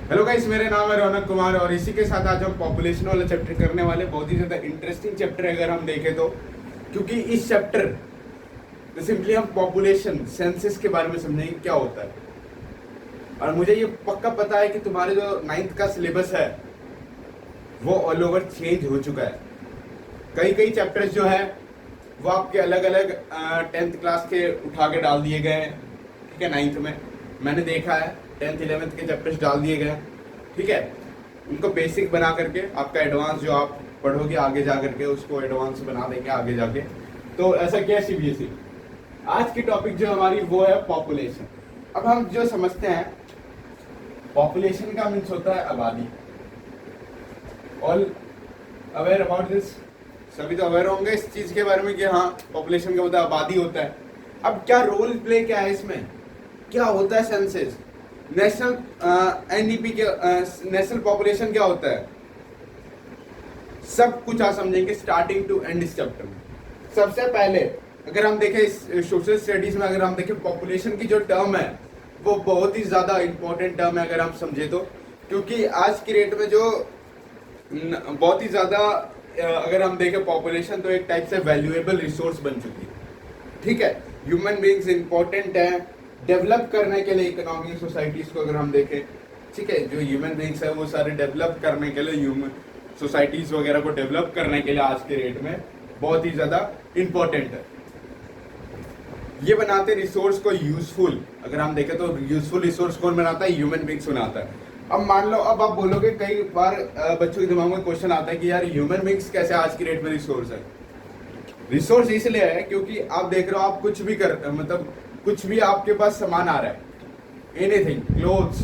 Hello guys, मेरा नाम है रौनक कुमार और इसी के साथ आज हम पॉपुलेशन वाला चैप्टर करने वाले। बहुत ही ज़्यादा इंटरेस्टिंग चैप्टर है अगर हम देखें तो, क्योंकि इस चैप्टर में सिंपली हम पॉपुलेशन सेंसस के बारे में समझेंगे क्या होता है। और मुझे ये पक्का पता है कि तुम्हारे जो 9th का सिलेबस है वो ऑल ओवर चेंज हो चुका है। कई कई चैप्टर्स जो है वो आपके अलग अलग 10th क्लास के उठा के डाल दिए गए हैं, ठीक है। 9th में मैंने देखा है 10th 11th के चैप्टर्स डाल दिए गए हैं, ठीक है। उनको बेसिक बना करके आपका एडवांस जो आप पढ़ोगे आगे जा करके उसको एडवांस बना देंगे आगे जाके। तो ऐसा क्या है सीबीएसई। आज की टॉपिक जो हमारी वो है पॉपुलेशन। अब हम जो समझते हैं पॉपुलेशन का मीन्स होता है आबादी। ऑल अवेयर अबाउट दिस, सभी तो अवेयर होंगे इस चीज के बारे में कि हाँ पॉपुलेशन का मतलब आबादी होता है। अब क्या रोल प्ले क्या है इसमें, क्या होता है सेंसस, नेशनल एनडीपी के नेशनल पॉपुलेशन क्या होता है, सब कुछ आप समझेंगे स्टार्टिंग टू एंड इस चैप्टर में। सबसे पहले अगर हम देखें सोशल स्टडीज में, अगर हम देखें पॉपुलेशन की जो टर्म है वो बहुत ही ज्यादा इंपॉर्टेंट टर्म है अगर हम समझे तो, क्योंकि आज की डेट में जो बहुत ही ज्यादा अगर हम देखें पॉपुलेशन तो एक टाइप से वैल्यूएबल रिसोर्स बन चुकी है, ठीक है। ह्यूमन बींग्स इंपॉर्टेंट है डेवलप करने के लिए इकोनॉमी सोसाइटीज को अगर हम देखें, ठीक है। जो ह्यूमन बींग्स है वो सारे डेवलप करने के लिए ह्यूमन सोसाइटीज वगैरह को डेवलप करने के लिए आज के डेट में बहुत ही ज्यादा इंपॉर्टेंट है। ये बनाते रिसोर्स को यूजफुल, अगर हम देखें तो यूजफुल रिसोर्स कौन बनाता है, ह्यूमन बींग्स बनाता है। अब मान लो, अब आप बोलोगे, कई बार बच्चों के दिमाग में क्वेश्चन आता है कि यार ह्यूमन बींग्स कैसे आज की डेट में रिसोर्स है। रिसोर्स इसलिए है क्योंकि आप देख रहे हो आप कुछ भी कर मतलब कुछ भी आपके पास सामान आ रहा है, एनीथिंग, क्लोथ्स,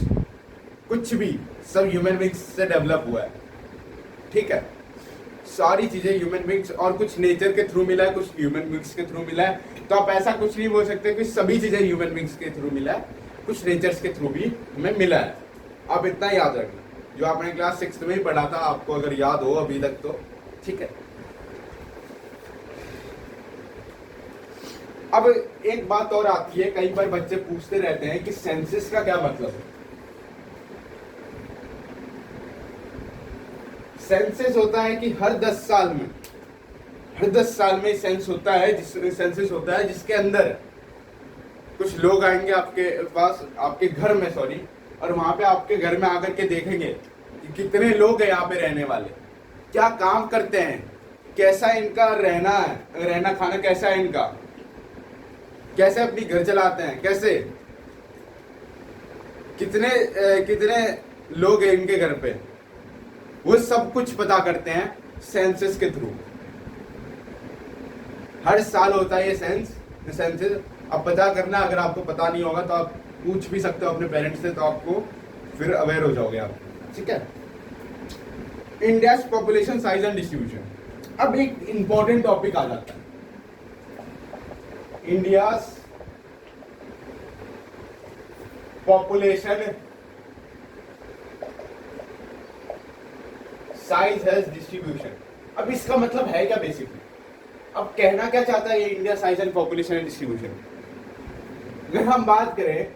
कुछ भी, सब ह्यूमन बींग्स से डेवलप हुआ है, ठीक है। सारी चीजें ह्यूमन बींग्स, और कुछ नेचर के थ्रू मिला है, कुछ ह्यूमन बींग्स के थ्रू मिला है। तो आप ऐसा कुछ नहीं बोल सकते कि सभी चीजें ह्यूमन बींग्स के थ्रू मिला है, कुछ नेचर्स के थ्रू भी हमें मिला है। आप इतना याद रखना, जो आपने क्लास 6 में ही पढ़ा था, आपको अगर याद हो अभी तक तो, ठीक है। अब एक बात और आती है, कई बार बच्चे पूछते रहते हैं कि सेंसस का क्या मतलब है। सेंसस होता है कि हर 10 साल में सेंस होता है, सेंसस होता है जिसके अंदर कुछ लोग आएंगे आपके पास, आपके घर में, सॉरी, और वहां पे आपके घर में आकर के देखेंगे कि कितने लोग हैं यहाँ पे रहने वाले, क्या काम करते हैं, कैसा इनका रहना है, रहना खाना कैसा है इनका, कैसे अपनी घर चलाते हैं, कैसे, कितने लोग हैं इनके घर पे, वो सब कुछ पता करते हैं सेंसस के थ्रू। हर साल होता है ये सेंसस। अब पता करना, अगर आपको पता नहीं होगा तो आप पूछ भी सकते हो अपने पेरेंट्स से, तो आपको फिर अवेयर हो जाओगे आप, ठीक है। India population size and distribution. अब एक इंपॉर्टेंट टॉपिक आ जाता है, India population size as distribution. अब इसका मतलब है क्या बेसिकली, अब कहना क्या चाहता है ये India size and population and distribution. अगर हम बात करें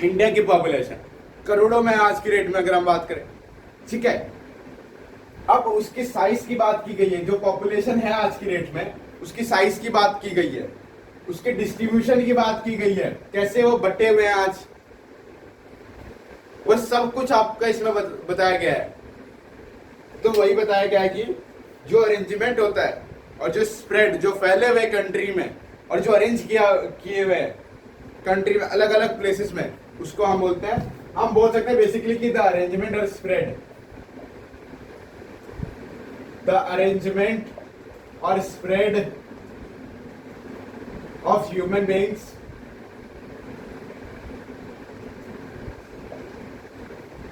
इंडिया की पॉपुलेशन करोड़ों में आज की रेट में अगर हम बात करें, ठीक है। अब उसकी साइज की बात की गई है, जो पॉपुलेशन है आज की रेट में उसकी साइज की बात की गई है, उसके डिस्ट्रीब्यूशन की बात की गई है, कैसे वो बटे हुए हैं आज, वो सब कुछ आपका इसमें बताया गया है। तो वही बताया गया है कि जो अरेंजमेंट होता है और जो स्प्रेड, जो फैले हुए कंट्री में और जो अरेंज किए हुए कंट्री में अलग अलग प्लेसेस में, उसको हम बोलते हैं, हम बोल सकते हैं बेसिकली कि द अरेंजमेंट और स्प्रेड, द अरेंजमेंट और spread of human beings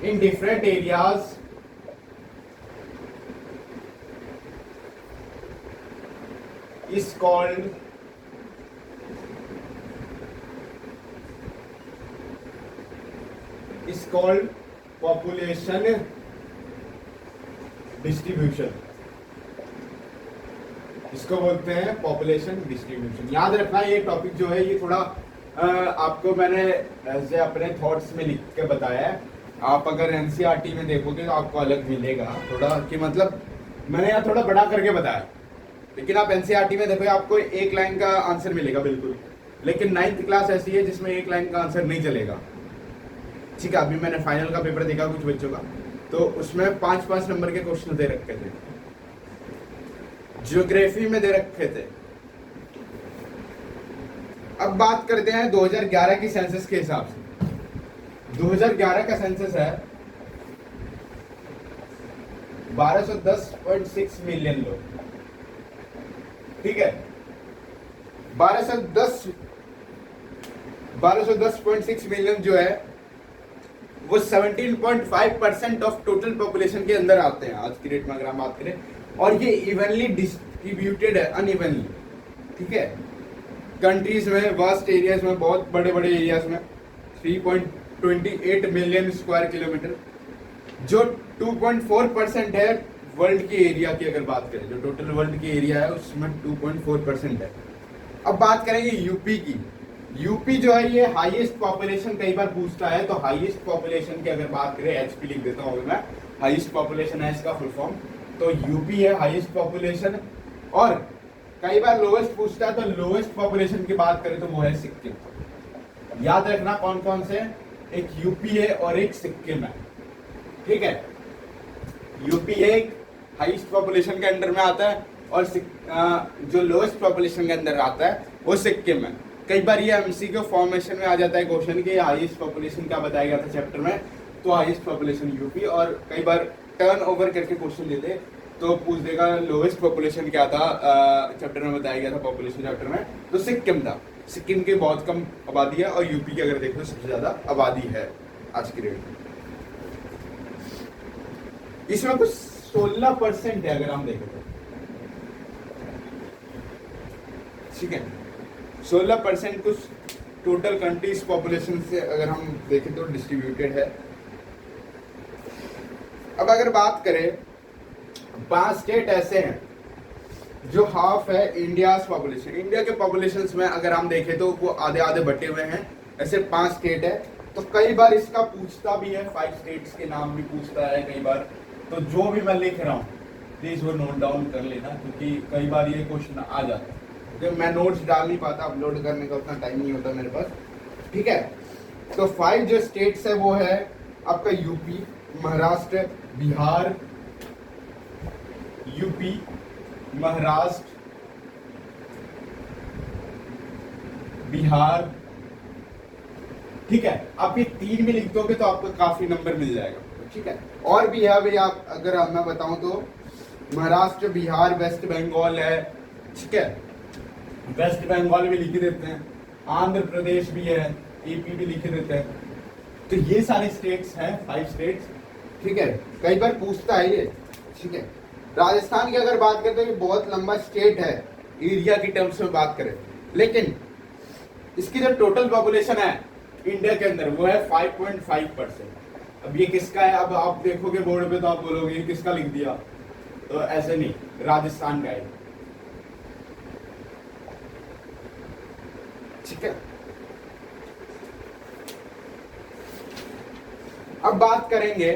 in different areas is called population distribution। इसको बोलते हैं पॉपुलेशन डिस्ट्रीब्यूशन। याद रखना ये टॉपिक जो है ये थोड़ा आपको मैंने ऐसे अपने थॉट्स में लिख के बताया है, आप अगर एनसीईआरटी में देखोगे तो आपको अलग मिलेगा थोड़ा, कि मतलब मैंने यहाँ थोड़ा बड़ा करके बताया, लेकिन आप एनसीईआरटी में देखोगे आपको एक लाइन का आंसर मिलेगा बिल्कुल, लेकिन 9th क्लास ऐसी है जिसमें एक लाइन का आंसर नहीं चलेगा। ठीक है, अभी मैंने फाइनल का पेपर देखा कुछ बच्चों का, तो उसमें 5-5 नंबर के क्वेश्चन दे रखे थे, ज्योग्राफी में दे रखे थे। अब बात करते हैं 2011 की सेंसस के हिसाब से। 2011 का सेंसस है 1210.6 मिलियन लोग, ठीक है। 1210.6 मिलियन जो है वो 17.5% ऑफ टोटल पॉपुलेशन के अंदर आते हैं आज की डेट में अगर हम बात करें, और ये इवनली डिस्ट्रीब्यूटेड है, अनइवनली, ठीक है। कंट्रीज में, वास्ट एरियाज में, बहुत बड़े बड़े एरियाज में 3.28 मिलियन स्क्वायर किलोमीटर, जो 2.4% है वर्ल्ड की एरिया की। अगर बात करें जो टोटल वर्ल्ड की एरिया है उसमें 2.4% है। अब बात करेंगे यूपी की। यूपी जो है ये हाईएस्ट पॉपुलेशन कई बार पूछता है, तो हाईएस्ट पॉपुलेशन की अगर बात करें, एचपी लिख देता हूँ मैं, हाईएस्ट पॉपुलेशन है इसका फुल फॉर्म, तो यूपी है हाईएस्ट पॉपुलेशन। और कई बार लोएस्ट पूछता है, तो लोएस्ट पॉपुलेशन की बात करें तो वो है सिक्किम। याद रखना कौन कौन से, एक यूपी है और एक सिक्किम है, ठीक है। यूपी एक हाईएस्ट पॉपुलेशन के अंडर में आता है, और जो लोएस्ट पॉपुलेशन के अंदर आता है वो सिक्किम है। कई बार ये एमसीक्यू फॉर्मेशन में आ जाता है क्वेश्चन कि हाईएस्ट पॉपुलेशन क्या बताया गया था चैप्टर में, तो हाईएस्ट पॉपुलेशन यूपी, और कई बार टर्न ओवर करके क्वेश्चन देते तो पूछ देगा लोएस्ट पॉपुलेशन क्या था चैप्टर में बताया गया था पॉपुलेशन चैप्टर में, तो सिक्किम था। सिक्किम की बहुत कम आबादी है, और यूपी की अगर देखो तो सबसे ज्यादा आबादी है आज की डेट में। इसमें कुछ 16% है अगर हम देखें तो, ठीक है। 16% कुछ टोटल कंट्रीज पॉपुलेशन से अगर हम देखें तो डिस्ट्रीब्यूटेड है। अब अगर बात करें, 5 स्टेट ऐसे हैं जो हाफ है इंडिया पॉपुलेशन। इंडिया के पॉपुलेशन में अगर हम देखें तो वो आधे आधे बटे हुए हैं, ऐसे 5 स्टेट है। तो कई बार इसका पूछता भी है, 5 स्टेट्स के नाम भी पूछता है कई बार। तो जो भी मैं लिख रहा हूँ प्लीज वो नोट डाउन कर लेना, क्योंकि कई बार ये क्वेश्चन आ जाता है, क्योंकि मैं नोट्स डाल नहीं पाता, अपलोड करने का उतना टाइम नहीं होता मेरे पास, ठीक है। तो 5 जो स्टेट्स है वो है आपका यूपी, महाराष्ट्र, बिहार, यूपी, महाराष्ट्र, बिहार, ठीक है। आप ये 3 भी लिख दोगे तो आपको काफी नंबर मिल जाएगा, ठीक है। और भी है अभी, आप अगर मैं बताऊं तो महाराष्ट्र, बिहार, वेस्ट बंगाल है, ठीक है। वेस्ट बंगाल भी लिख देते हैं, आंध्र प्रदेश भी है, एपी भी लिख देते हैं। तो ये सारे स्टेट्स हैं, 5 स्टेट्स, ठीक है। कई बार पूछता है ये, ठीक है। राजस्थान की अगर बात करें तो ये बहुत लंबा स्टेट है एरिया की टर्म्स में बात करें, लेकिन इसकी जो टोटल पॉपुलेशन है इंडिया के अंदर वो है 5.5%। अब ये किसका है, अब आप देखोगे बोर्ड पे तो आप बोलोगे ये किसका लिख दिया, तो ऐसे नहीं, राजस्थान का है, ठीक है। अब बात करेंगे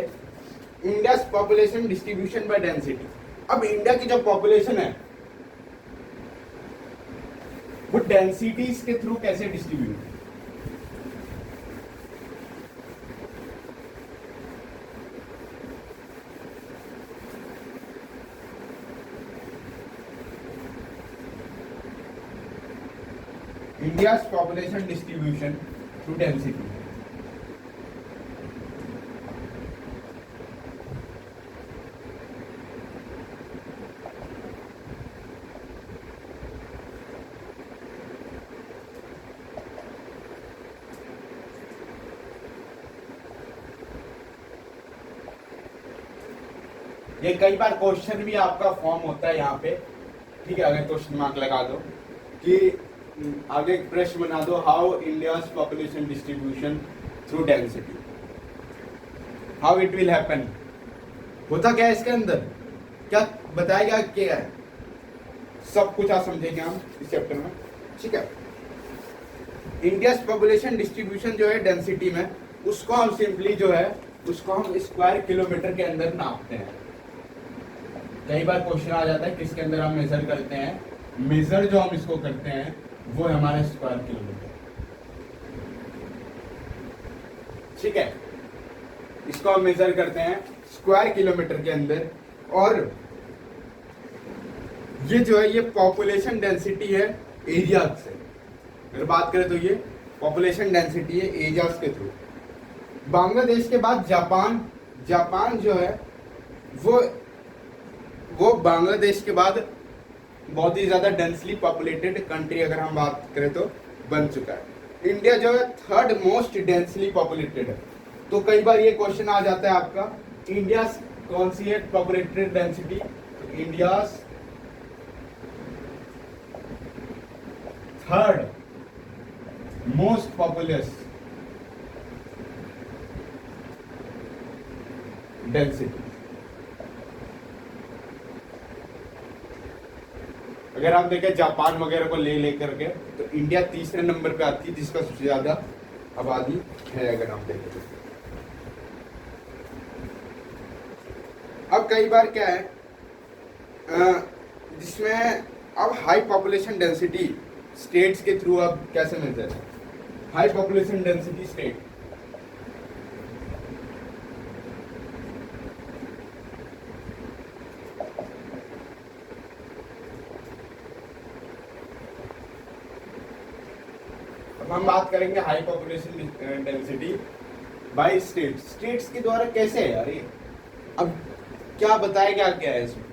India population distribution by density. अब इंडिया की जो पॉपुलेशन है वो डेंसिटीज के थ्रू कैसे डिस्ट्रीब्यूट है। India's population distribution through density. ये कई बार क्वेश्चन भी आपका फॉर्म होता है यहाँ पे, ठीक है। अगर क्वेश्चन मार्क लगा दो कि आगे एक प्रश्न बना दो, how India's population distribution through density, how it will happen. होता क्या है इसके अंदर, क्या बताएगा, क्या है, सब कुछ आप समझेंगे हम इस चैप्टर में, ठीक है। इंडियाज पॉपुलेशन डिस्ट्रीब्यूशन जो है डेंसिटी में, उसको हम सिंपली जो है उसको हम स्क्वायर किलोमीटर के अंदर नापते हैं। कई बार क्वेश्चन आ जाता है किसके अंदर हम मेजर करते हैं, मेजर जो हम इसको करते हैं वो है हमारा स्क्वायर किलोमीटर। ठीक है, इसको हम मेजर करते हैं स्क्वायर किलोमीटर के अंदर। और ये जो है ये पॉपुलेशन डेंसिटी है एरिया से। अगर बात करें तो ये पॉपुलेशन डेंसिटी है एरियाज के थ्रू। बांग्लादेश के बाद जापान, जापान जो है वो बांग्लादेश के बाद बहुत ही ज्यादा डेंसली पॉपुलेटेड कंट्री अगर हम बात करें तो बन चुका है। इंडिया जो है थर्ड मोस्ट डेंसली पॉपुलेटेड है। तो कई बार ये क्वेश्चन आ जाता है आपका, इंडिया कौन सी है पॉपुलेटेड डेंसिटी, तो India third most populous density. अगर आप देखें जापान वगैरह को ले लेकर के तो इंडिया तीसरे नंबर पे आती है जिसका सबसे ज्यादा आबादी है अगर आप देखें तो। अब कई बार क्या है जिसमें अब हाई पॉपुलेशन डेंसिटी स्टेट्स के थ्रू अब कैसे मेजर है, हाई पॉपुलेशन डेंसिटी स्टेट। अब हम बात करेंगे high population density by state, states के द्वारा कैसे है यार ये। अब क्या बताएगा क्या है इसमें,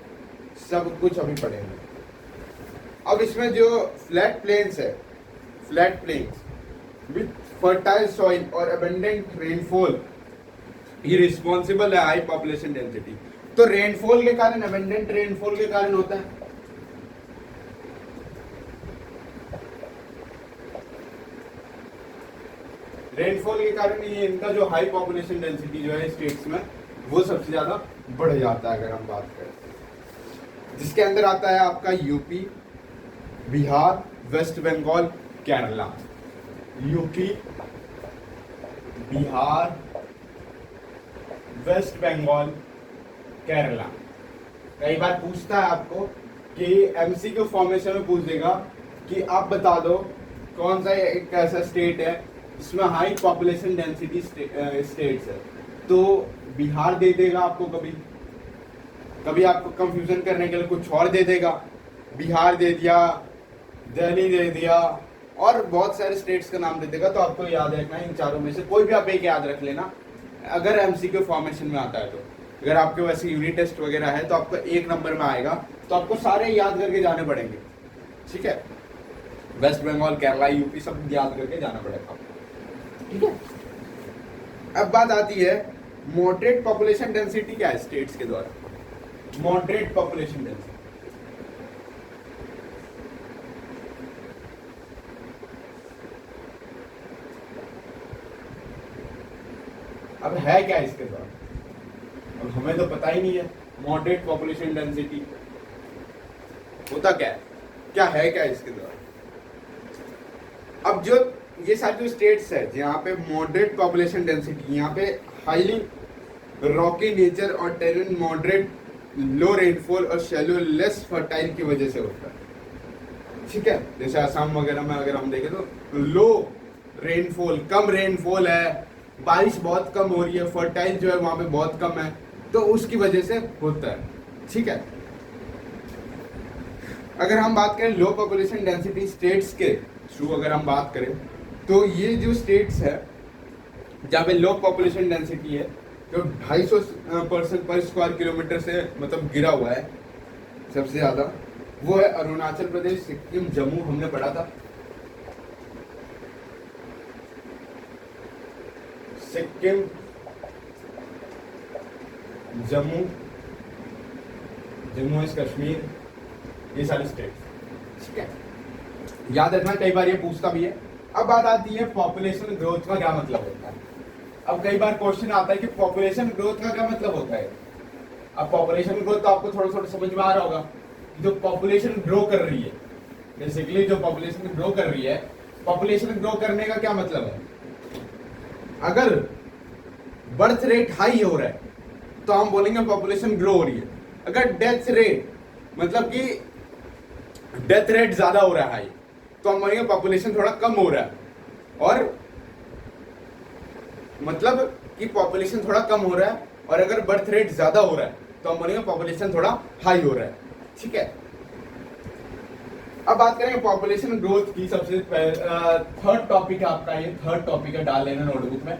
सब कुछ अभी पढ़ेंगे। अब इसमें जो फ्लैट प्लेन्स है, flat plains with fertile soil और अबंडेंट रेनफॉल, ये रिस्पॉन्सिबल है हाई पॉपुलेशन डेंसिटी। तो रेनफॉल के कारण, अबंडेंट रेनफॉल के कारण होता है। रेनफॉल के कारण ये इनका जो हाई पॉपुलेशन डेंसिटी जो है स्टेट्स में वो सबसे ज्यादा बढ़ जाता है अगर हम बात करें, जिसके अंदर आता है आपका यूपी, बिहार, वेस्ट बंगाल, केरला। यूपी, बिहार, वेस्ट बंगाल, केरला। कई बार पूछता है आपको कि एमसीक्यू फॉर्मेशन में पूछ देगा कि आप बता दो कौन सा एक ऐसा स्टेट है इसमें हाई पॉपुलेशन डेंसिटी स्टेट्स है, तो बिहार दे देगा आपको, कभी कभी आपको कंफ्यूजन करने के लिए कुछ और दे देगा, बिहार दे दिया, दिल्ली दे दिया, और बहुत सारे स्टेट्स का नाम दे देगा। तो आपको याद रखना है इन चारों में से कोई भी आप एक याद रख लेना अगर एमसीक्यू फॉर्मेशन में आता है तो। अगर आपके वैसे यूनिट टेस्ट वगैरह है तो आपका एक नंबर में आएगा, तो आपको सारे याद करके जाने पड़ेंगे। ठीक है, वेस्ट बंगाल, केरला, यूपी सब याद करके जाना पड़ेगा। ठीक है, अब बात आती है मॉडरेट पॉपुलेशन डेंसिटी क्या है स्टेट्स के द्वारा। मॉडरेट पॉपुलेशन डेंसिटी अब है क्या इसके द्वारा, अब हमें तो पता ही नहीं है मॉडरेट पॉपुलेशन डेंसिटी होता क्या है, क्या है क्या इसके द्वारा। अब जो ये सारी जो स्टेट्स है जहाँ पे मॉडरेट पॉपुलेशन डेंसिटी, यहाँ पे हाईली रॉकी नेचर और टेरेन मॉडरेट, लो रेनफॉल और शैलो लेस फर्टाइल की वजह से होता है। ठीक है, जैसे असम वगैरह में अगर हम देखें तो लो रेनफॉल, कम रेनफॉल है, बारिश बहुत कम हो रही है, फर्टाइल जो है वहाँ पे बहुत कम है, तो उसकी वजह से होता है। ठीक है, अगर हम बात करें लो पॉपुलेशन डेंसिटी स्टेट्स के थ्रू अगर हम बात करें तो ये जो स्टेट्स है जहाँ पे लो पॉपुलेशन डेंसिटी है जो 250% पर स्क्वायर किलोमीटर से मतलब गिरा हुआ है सबसे ज्यादा, वो है अरुणाचल प्रदेश, सिक्किम, जम्मू। हमने पढ़ा था सिक्किम, जम्मू, जम्मू एंड कश्मीर, ये सारे स्टेट। ठीक है, याद रखना, कई बार ये पूछता भी है। अब बात आती है पॉपुलेशन ग्रोथ का क्या मतलब होता है। अब कई बार क्वेश्चन आता है कि पॉपुलेशन ग्रोथ का क्या मतलब होता है। अब पॉपुलेशन ग्रोथ तो आपको थोड़ा थोड़ा समझ में आ रहा होगा, जो पॉपुलेशन ग्रो कर रही है, बेसिकली जो पॉपुलेशन ग्रो कर रही है, पॉपुलेशन ग्रो करने का क्या मतलब है। अगर बर्थ रेट हाई हो रहा है तो हम बोलेंगे पॉपुलेशन ग्रो हो रही है। अगर डेथ रेट मतलब कि डेथ रेट ज्यादा हो रहा है हाई तो हम बोलेंगे पॉपुलेशन थोड़ा कम हो रहा है। और मतलब कि पॉपुलेशन थोड़ा कम हो रहा है, और अगर बर्थ रेट ज्यादा हो रहा है तो हम बोलेंगे पॉपुलेशन थोड़ा हाई हो रहा है। ठीक है, अब बात करेंगे पॉपुलेशन ग्रोथ की। सबसे थर्ड टॉपिक है आपका, ये थर्ड टॉपिक है, डाल लेना नोटबुक में,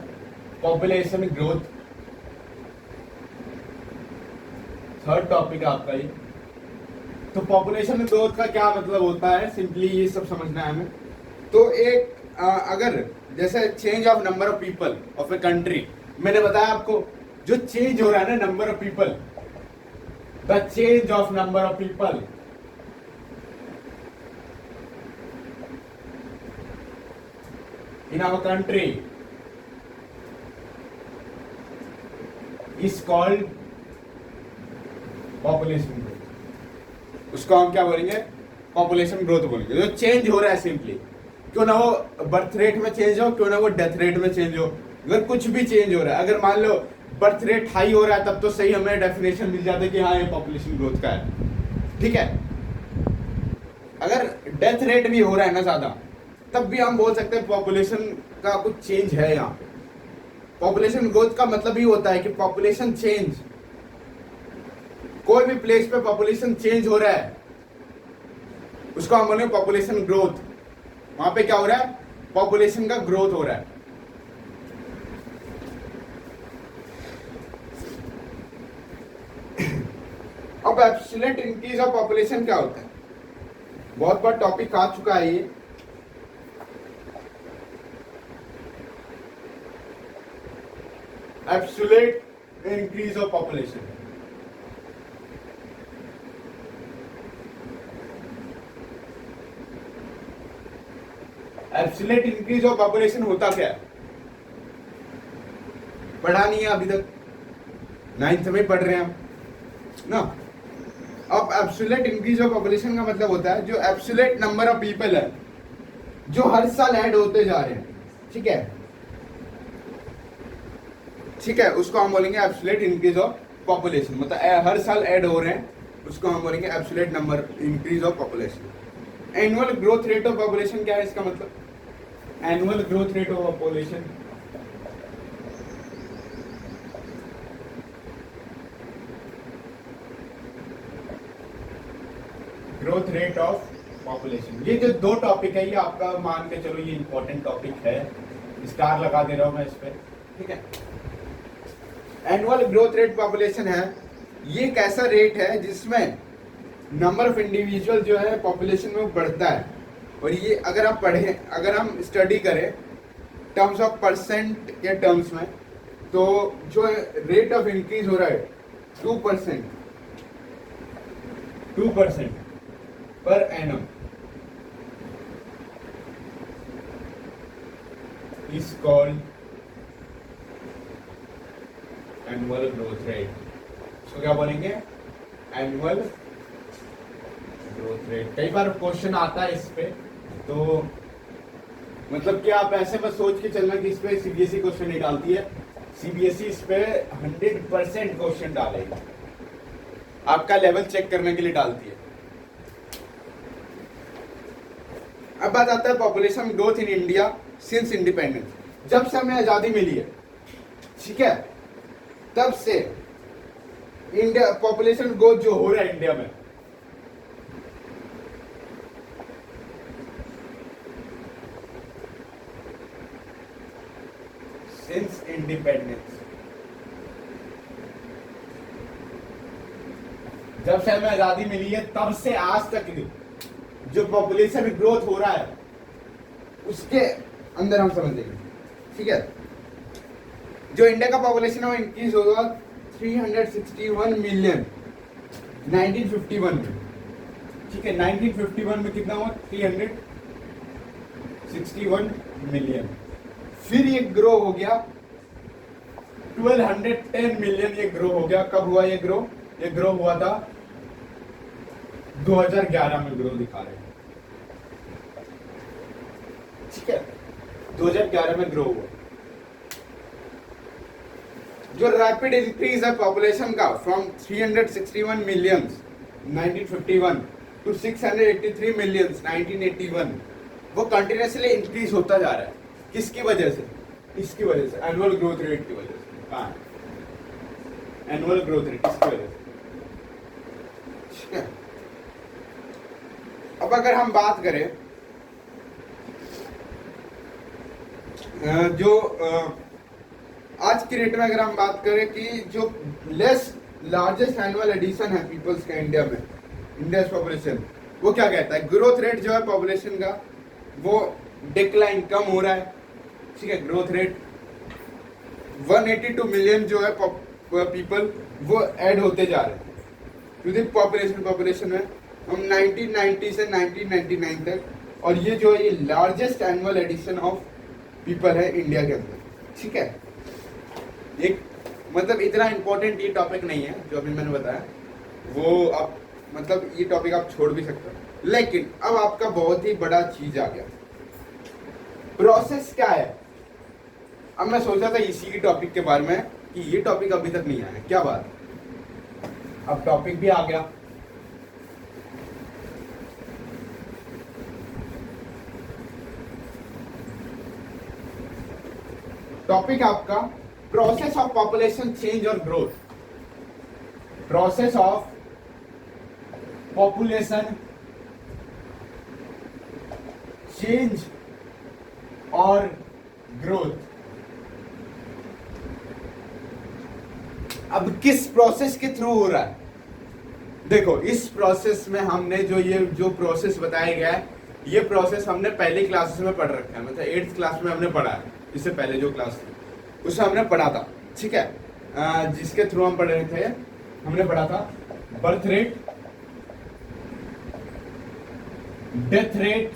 पॉपुलेशन ग्रोथ। थर्ड टॉपिक है आपका ये। तो पॉपुलेशन ग्रोथ का क्या मतलब होता है, सिंपली ये सब समझना है हमें। तो एक अगर जैसे change of number of people of a country, मैंने बताया आपको जो चेंज हो रहा है ना number of people, the change of number of people in our country is called population growth। उसको हम क्या बोलेंगे, पॉपुलेशन ग्रोथ बोलेंगे। जो चेंज हो रहा है सिंपली, क्यों ना वो बर्थ रेट में चेंज हो, क्यों ना वो डेथ रेट में चेंज हो, अगर कुछ भी चेंज हो रहा है, अगर मान लो बर्थ रेट हाई हो रहा है तब तो सही हमें डेफिनेशन मिल जाता है कि हाँ ये पॉपुलेशन ग्रोथ का है। ठीक है, अगर डेथ रेट भी हो रहा है ना ज्यादा तब भी हम बोल सकते हैं पॉपुलेशन का कुछ चेंज है यहाँ पे। पॉपुलेशन ग्रोथ का मतलब ही होता है कि पॉपुलेशन चेंज, कोई भी प्लेस पे पॉपुलेशन चेंज हो रहा है उसको हम बोलेंगे पॉपुलेशन ग्रोथ। वहां पे क्या हो रहा है, पॉपुलेशन का ग्रोथ हो रहा है। अब एब्सोल्यूट इंक्रीज ऑफ पॉपुलेशन क्या होता है, बहुत बार टॉपिक आ चुका है ये। Absolute increase of population, absolute increase of population होता क्या है, पढ़ा नहीं है अभी तक, 9th में पढ़ रहे हैं हम ना। अब एब्सोल्यूट इंक्रीज ऑफ पॉपुलेशन का मतलब होता है जो एब्सोल्यूट नंबर ऑफ पीपल है जो हर साल ऐड होते जा रहे हैं। ठीक है, ठीक है, उसको हम बोलेंगे एब्सोल्यूट इंक्रीज ऑफ पॉपुलेशन। मतलब हर साल ऐड हो रहे हैं, उसको हम बोलेंगे absolute number increase of population. Annual growth rate of population क्या है इसका मतलब, annual growth rate of population growth rate of population. ये जो दो टॉपिक है ये आपका मान के चलो ये इंपॉर्टेंट टॉपिक है, स्टार लगा दे रहा हूं मैं इस पे। ठीक है, एनुअल ग्रोथ रेट पॉपुलेशन है, ये एक ऐसा रेट है जिसमें नंबर ऑफ इंडिविजुअल जो है पॉपुलेशन में बढ़ता है। और ये अगर आप पढ़े, अगर हम स्टडी करें टर्म्स ऑफ परसेंट के टर्म्स में, तो जो रेट ऑफ इंक्रीज हो रहा है 2% per annum is called annual growth rate. इसको क्या बोलेंगे, एनुअल ग्रोथ रेट। कई बार क्वेश्चन आता है इस पे, तो मतलब कि आप ऐसे बस सोच के चलना कि इस पे सीबीएसई क्वेश्चन निकालती है। सीबीएसई इस पे 100% क्वेश्चन डालेगी, आपका लेवल चेक करने के लिए डालती है। अब बात आता है population growth in India since independence. जब से हमें आजादी मिली है, ठीक है, तब से इंडिया पॉपुलेशन ग्रोथ जो हो रहा है इंडिया में, सिंस इंडिपेंडेंस, जब से हमें आजादी मिली है तब से आज तक जो पॉपुलेशन ग्रोथ हो रहा है उसके अंदर हम समझ लेंगे। ठीक है, जो इंडिया का पॉपुलेशन है वो इंक्रीज होगा 361 मिलियन 1951 में। ठीक है, 1951 में कितना हुआ, 361 मिलियन। फिर ये ग्रो हो गया 1210 मिलियन, ये ग्रो हो गया। कब हुआ ये ग्रो, ये ग्रो हुआ था 2011 में ग्रो दिखा रहे हैं। ठीक है, 2011 में ग्रो हुआ। जो रैपिड इंक्रीज है पॉपुलेशन का फ्रॉम 361 मिलियन 1951 टू 683 मिलियन 1981, वो कंटिन्यूसली इंक्रीज होता जा रहा है। किसकी वजह से? इसकी वजह से, एनुअल ग्रोथ रेट की वजह से। हाँ, एनुअल ग्रोथ रेट इसकी वजह से। ठीक है, अब अगर हम बात करें जो आज की डेट में, अगर हम बात करें कि जो लार्जेस्ट एनुअल एडिशन है पीपल्स का इंडिया में, इंडिया पॉपुलेशन, वो क्या कहता है? ग्रोथ रेट जो है पॉपुलेशन का वो डिक्लाइन, कम हो रहा है। ठीक है, ग्रोथ रेट 182 मिलियन जो है पीपल वो ऐड होते जा रहे हैं टू द पॉपुलेशन में हम 1990 से 1999 तक, और ये जो है ये largest annual addition of people है इंडिया के अंदर। ठीक है, एक मतलब इतना इंपॉर्टेंट ये टॉपिक नहीं है जो अभी मैंने बताया, वो आप मतलब ये टॉपिक आप छोड़ भी सकते हो। लेकिन अब आपका बहुत ही बड़ा चीज आ गया, प्रोसेस क्या है। अब मैं सोचा था इसी की टॉपिक के बारे में कि ये टॉपिक अभी तक नहीं आया, क्या बात, अब टॉपिक भी आ गया। टॉपिक आपका प्रोसेस ऑफ पॉपुलेशन चेंज और growth. Process of population change और ग्रोथ। अब किस प्रोसेस के थ्रू हो रहा है? देखो, इस प्रोसेस में हमने जो प्रोसेस बताया गया है, ये प्रोसेस हमने पहली क्लासेस में पढ़ रखा है, मतलब 8th क्लास में हमने पढ़ा है। इससे पहले जो क्लास थी उसमें हमने पढ़ा था। ठीक है, जिसके थ्रू हम पढ़ रहे थे, हमने पढ़ा था बर्थ रेट, डेथ रेट।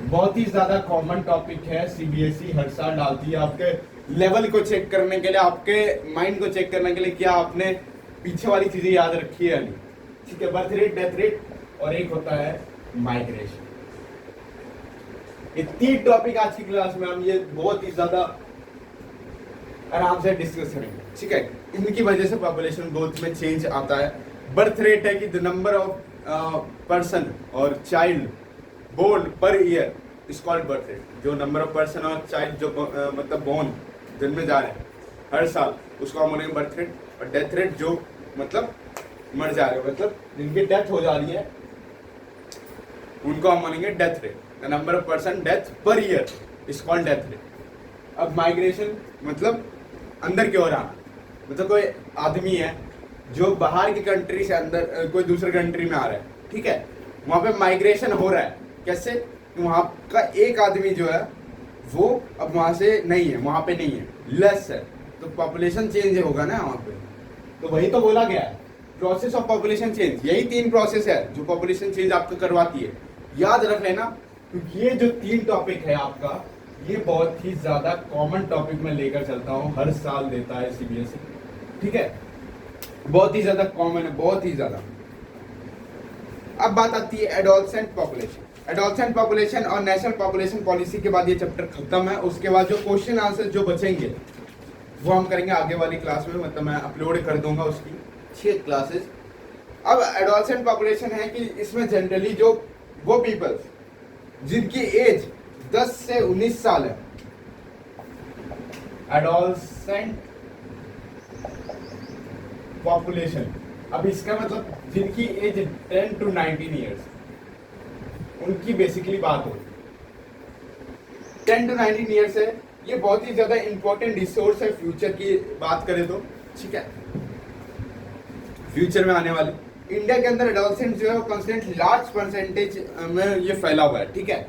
बहुत ही ज्यादा कॉमन टॉपिक है, सीबीएसई हर साल डालती है आपके लेवल को चेक करने के लिए, आपके माइंड को चेक करने के लिए, क्या आपने पीछे वाली चीजें याद रखी है नहीं। ठीक है, बर्थ रेट, डेथ रेट, और एक होता है माइग्रेशन। ये 3 टॉपिक आज की क्लास में हम ये बहुत ही ज्यादा आराम से डिस्कस करेंगे। ठीक है, इनकी वजह से पॉपुलेशन ग्रोथ में चेंज आता है। बर्थ रेट है कि द नंबर ऑफ पर्सन और child born per year is called birth rate. जो नंबर ऑफ पर्सन और चाइल्ड जो मतलब बोर्न जन्मे जा रहे हैं हर साल, उसको हम बोलेंगे बर्थ रेट। और डेथ रेट जो मतलब मर जा रहे हैं, मतलब जिनकी डेथ हो जा रही है, उनको हम मानेंगे death rate. The number of person death पर year is called death rate. अब माइग्रेशन मतलब अंदर की ओर आना, मतलब कोई आदमी है जो बाहर की कंट्री से अंदर कोई दूसरे कंट्री में आ रहा है। ठीक है, वहां पे माइग्रेशन हो रहा है। कैसे? वहां का एक आदमी जो है वो अब वहां से नहीं है, वहां पे नहीं है, लेस है, तो पॉपुलेशन चेंज होगा ना वहां पे। तो वही तो बोला गया है, प्रोसेस ऑफ पॉपुलेशन चेंज। यही 3 प्रोसेस है जो पॉपुलेशन चेंज आपको करवाती है। याद रख लेना, क्योंकि ये जो 3 टॉपिक है आपका, ये बहुत ही ज्यादा कॉमन टॉपिक में लेकर चलता हूँ, हर साल देता है सीबीएसई। ठीक है, बहुत ही ज्यादा कॉमन है, बहुत ही ज्यादा। अब बात आती है एडोलसेंट पॉपुलेशन। एडोलसेंट पॉपुलेशन और नेशनल पॉपुलेशन पॉलिसी के बाद ये चैप्टर खत्म है। उसके बाद जो क्वेश्चन आंसर जो बचेंगे वो हम करेंगे आगे वाली क्लास में, मतलब मैं अपलोड कर दूंगा उसकी 6 क्लासेस। अब एडोलसेंट पॉपुलेशन है कि इसमें जनरली जो वो पीपल्स जिनकी एज 10 से 19 साल है, एडोलसेंट पॉपुलेशन। अब इसका मतलब जिनकी एज 10 to 19 ईयर्स, उनकी बेसिकली बात हो। 10 to 19 ईयर्स है, ये बहुत ही ज्यादा इंपॉर्टेंट रिसोर्स है फ्यूचर की बात करें तो। ठीक है, फ्यूचर में आने वाले इंडिया के अंदर एडोलसेंट जो है वो कंस्टेंट लार्ज परसेंटेज में ये फैला हुआ है। ठीक है,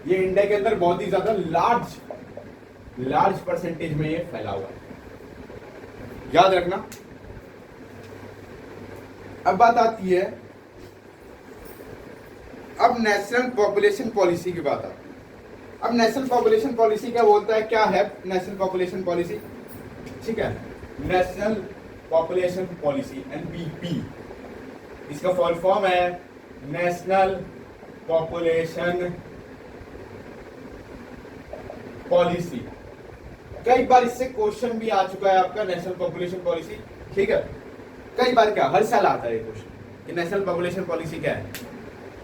ये इंडिया के अंदर बहुत ही ज्यादा लार्ज परसेंटेज में ये फैला हुआ है, याद रखना। अब बात आती है अब नेशनल पॉपुलेशन पॉलिसी की बात आती है। अब नेशनल पॉपुलेशन पॉलिसी क्या बोलता है, क्या है नेशनल पॉपुलेशन पॉलिसी? ठीक है, नेशनल पॉपुलेशन पॉलिसी एनपीपी, इसका फुल फॉर्म है नेशनल पॉपुलेशन पॉलिसी। कई बार इससे क्वेश्चन भी आ चुका है आपका, नेशनल पॉपुलेशन पॉलिसी, ठीक है। कई बार क्या, हर साल आता है ये क्वेश्चन कि नेशनल पॉपुलेशन पॉलिसी क्या है।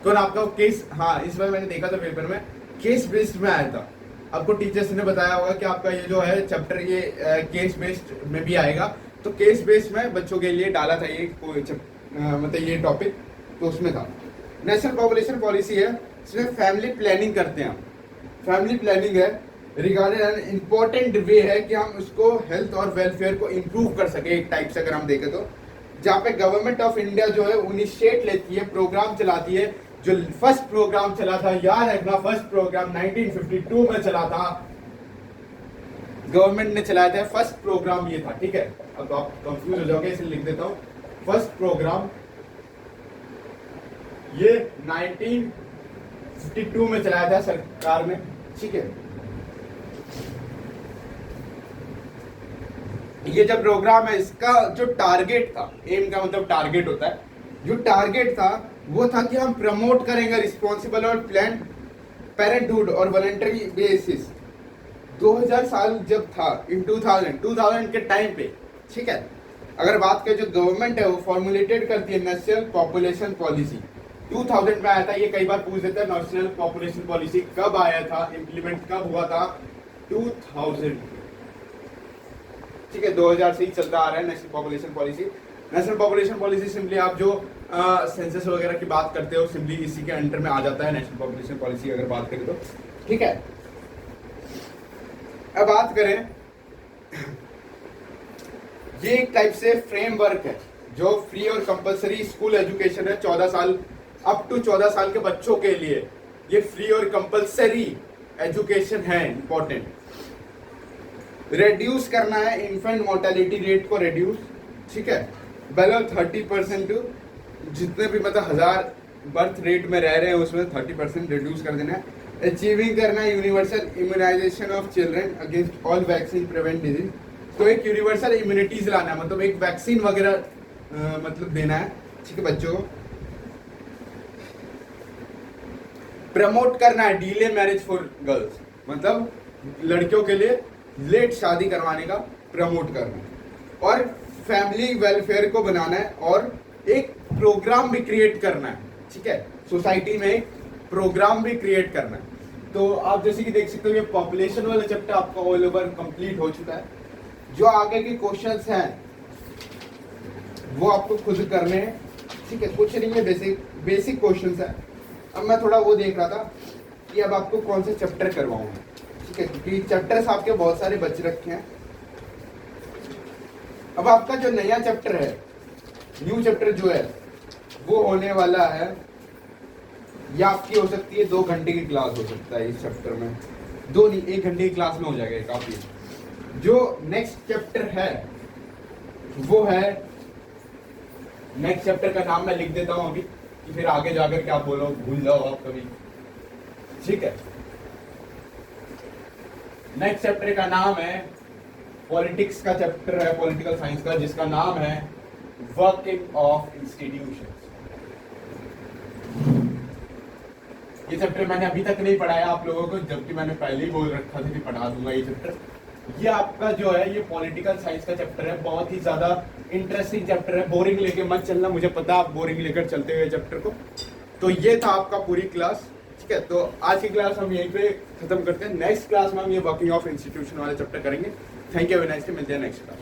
कौन आपका केस, हाँ इस बार मैंने देखा था पेपर में, केस बेस्ड में आया था। आपको टीचर्स ने बताया होगा कि आपका ये जो है चैप्टर ये केस बेस्ड में भी आएगा, तो केस बेस्ड में बच्चों के लिए डाला था ये मतलब ये टॉपिक, तो उसमें था। नेशनल पॉपुलेशन पॉलिसी है, इसमें फैमिली प्लानिंग करते हैं हम। फैमिली प्लानिंग है रिगार्डिंग एन इम्पोर्टेंट वे है कि हम उसको हेल्थ और वेलफेयर को इम्प्रूव कर सके, एक टाइप से अगर हम देखें तो, जहाँ पे गवर्नमेंट ऑफ इंडिया जो है इनिशिएट लेती है, प्रोग्राम चलाती है। जो फर्स्ट प्रोग्राम चला था, याद रखना, फर्स्ट प्रोग्राम 1952 में चला था, गवर्नमेंट ने चलाया था, फर्स्ट प्रोग्राम ये था, ठीक है। अब आप कंफ्यूज हो जाओगे इसलिए लिख देता हूं, फर्स्ट प्रोग्राम ये 1952 में चलाया था सरकार ने, ठीक है। ये जब प्रोग्राम है, इसका जो टारगेट था, एम का मतलब टारगेट होता है, जो टारगेट था वो था कि हम प्रमोट करेंगे रिस्पॉन्सिबल और प्लान पेरेंटहुड और वॉलंटरी बेसिस। 2000 साल जब था, इन 2000 के टाइम पे, ठीक है। अगर बात करें, जो गवर्नमेंट है वो फॉर्मुलेटेड करती है नेशनल पॉपुलेशन पॉलिसी, 2000 में आया था। ये कई बार पूछ देता है नेशनल पॉपुलेशन पॉलिसी कब आया था, इम्प्लीमेंट कब हुआ था, 2000, ठीक है। 2000 से ही चलता आ रहा है national population policy. National population policy simply आप जो सेंसस वगैरह की बात करते हो, सिंपली इसी के अंडर में आ जाता है नेशनल पॉपुलेशन पॉलिसी, अगर बात करें तो, ठीक है। अब बात करें, ये एक टाइप से फ्रेमवर्क है जो फ्री और कंपलसरी स्कूल एजुकेशन है, 14 साल अप टू 14 साल के बच्चों के लिए ये फ्री और कंपलसरी एजुकेशन है, इंपॉर्टेंट। रेड्यूस करना है इन्फेंट मोर्टेलिटी रेट को, रेड्यूस, ठीक है, बिलो 30%, जितने भी मतलब 1000 बर्थ रेट में रह रहे हैं उसमें 30% रिड्यूस कर देना है। अचीविंग करना है universal immunisation of children against all vaccine prevent disease. तो एक यूनिवर्सल इम्यूनिटीज लाना है, मतलब एक वैक्सीन वगैरह मतलब देना है, ठीक है, बच्चों को। प्रमोट करना है डीले मैरिज फॉर गर्ल्स, मतलब लड़कियों के लिए लेट शादी करवाने का प्रमोट करना है। और फैमिली वेलफेयर को बनाना है और एक प्रोग्राम भी क्रिएट करना है, ठीक है, सोसाइटी में एक प्रोग्राम भी क्रिएट करना है। तो आप जैसे कि देख सकते हो, ये पॉपुलेशन वाला चैप्टर आपका ऑल ओवर कंप्लीट हो चुका है। जो आगे के क्वेश्चंस हैं वो आपको खुद करने हैं, ठीक है, कुछ नहीं है, बेसिक क्वेश्चंस है। अब मैं थोड़ा वो देख रहा था कि अब आपको कौन से चैप्टर करवाऊं, ठीक है, क्योंकि चैप्टर्स आपके बहुत सारे बच रखे हैं। अब आपका जो नया चैप्टर है, न्यू चैप्टर जो है वो होने वाला है, या आपकी हो सकती है 2 घंटे की क्लास हो सकता है इस चैप्टर में, 2 नहीं 1 घंटे की क्लास में हो जाएगा काफी। जो नेक्स्ट चैप्टर है वो है, नेक्स्ट चैप्टर का नाम मैं लिख देता हूं अभी, कि फिर आगे जाकर क्या बोलो भूल जाओ आप कभी, ठीक है। नेक्स्ट चैप्टर का नाम है, पॉलिटिक्स का चैप्टर है, पॉलिटिकल साइंस का, जिसका नाम है वर्किंग ऑफ इंस्टीट्यूशंस। ये चैप्टर मैंने अभी तक नहीं पढ़ाया आप लोगों को, जबकि मैंने पहले ही बोल रखा था कि पढ़ा दूंगा ये चैप्टर। ये आपका जो है ये पॉलिटिकल साइंस का चैप्टर है, बहुत ही ज्यादा इंटरेस्टिंग चैप्टर है। बोरिंग लेके मत चलना, मुझे पता आप बोरिंग लेकर चलते हुए चैप्टर को। तो ये था आपका पूरी क्लास, ठीक है। तो आज की क्लास हम यहीं पे खत्म करते हैं। नेक्स्ट क्लास में हम ये वर्किंग ऑफ इंस्टीट्यूशन वाला चैप्टर करेंगे। थैंक यू, वेरी नाइस, मिलते हैं नेक्स्ट क्लास।